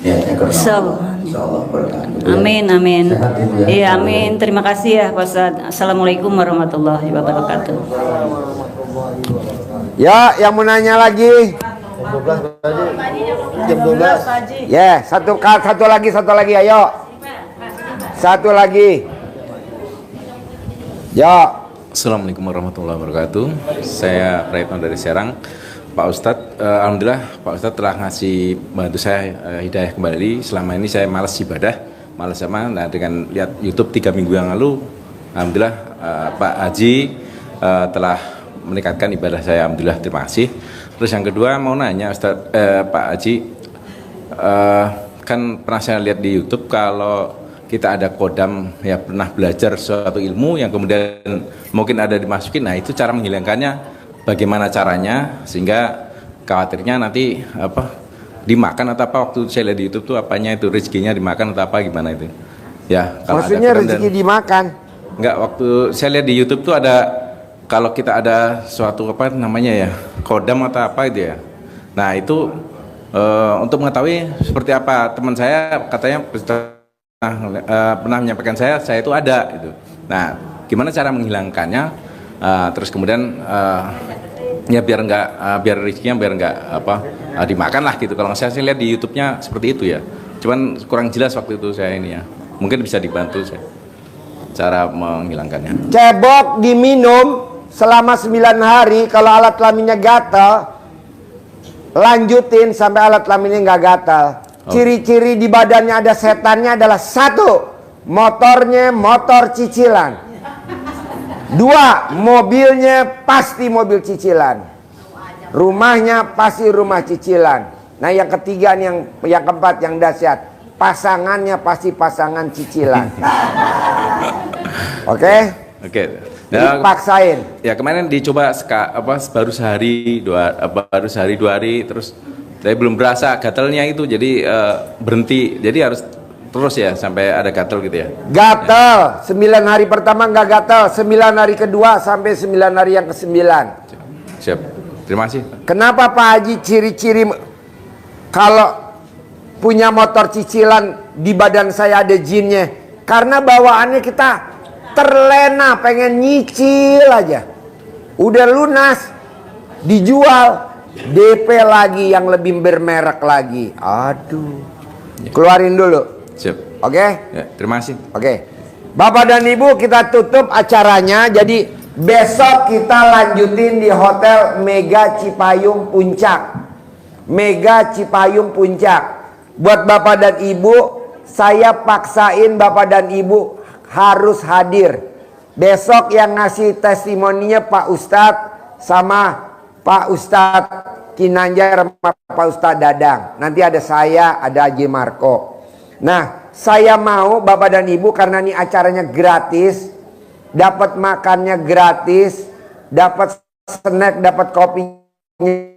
Niatnya karena Allah. Insyaallah berkah. Amin, amin. Sehat, Ibu, ya. Iya, amin. Terima kasih ya Pak Ustadz. Assalamualaikum warahmatullahi wabarakatuh. Ya, yang mau nanya lagi? Jam 12. Ya, satu lagi, ayo. Satu lagi. Ya. Assalamualaikum warahmatullahi wabarakatuh. Saya Praetno dari Serang. Pak Ustadz, alhamdulillah Pak Ustadz telah ngasih bantu saya hidayah kembali. Selama ini saya malas ibadah, malas sama. Nah, dengan lihat YouTube 3 minggu yang lalu, alhamdulillah Pak Haji telah meningkatkan ibadah saya. Alhamdulillah, terima kasih. Terus yang kedua mau nanya Pak Haji, kan pernah saya lihat di YouTube kalau kita ada kodam ya, pernah belajar suatu ilmu yang kemudian mungkin ada dimasukin. Nah, itu cara menghilangkannya bagaimana caranya sehingga khawatirnya nanti dimakan atau apa. Waktu saya lihat di YouTube tuh apanya itu rezekinya dimakan atau apa gimana itu ya. Maksudnya rezeki dimakan? Enggak, waktu saya lihat di YouTube tuh ada, kalau kita ada suatu apa namanya ya, kodam atau apa itu ya. Nah itu untuk mengetahui seperti apa, teman saya katanya pernah menyampaikan saya itu ada itu. Nah gimana cara menghilangkannya? Terus kemudian ya biar rezekinya biar nggak dimakan lah gitu. Kalau saya lihat di YouTube-nya seperti itu ya. Cuman kurang jelas waktu itu saya ini ya. Mungkin bisa dibantu saya cara menghilangkannya. Cebok diminum selama 9 hari. Kalau alat kelaminnya gatal, lanjutin sampai alat kelaminnya nggak gatal. Ciri-ciri di badannya ada setannya adalah 1, motornya motor cicilan. 2, mobilnya pasti mobil cicilan. Rumahnya pasti rumah cicilan. Nah yang ketiga nih, yang keempat yang dahsyat, pasangannya pasti pasangan cicilan. Oke? Oke. Dipaksain. Ya kemarin dicoba baru sehari 2 hari terus saya belum berasa gatalnya itu, jadi berhenti. Jadi harus terus ya sampai ada gatal gitu ya. Gatal 9 hari pertama nggak gatal, 9 hari kedua sampai 9 hari yang ke-9. Siap. Terima kasih. Kenapa Pak Haji ciri-ciri kalau punya motor cicilan di badan saya ada jinnya? Karena bawaannya kita terlena pengen nyicil aja. Udah lunas dijual, DP lagi yang lebih bermerek lagi. Aduh. Keluarin dulu. Siap. Oke? Ya, terima kasih. Oke. Bapak dan Ibu, kita tutup acaranya. Jadi besok kita lanjutin di Hotel Mega Cipayung Puncak. Mega Cipayung Puncak. Buat Bapak dan Ibu, saya paksain Bapak dan Ibu harus hadir. Besok yang ngasih testimoninya Pak Ustadz sama Pak Ustadz Kinanjar sama Pak Ustadz Dadang. Nanti ada saya, ada Haji Marco. Nah, saya mau Bapak dan Ibu, karena ini acaranya gratis, dapat makannya gratis, dapat snack, dapat kopinya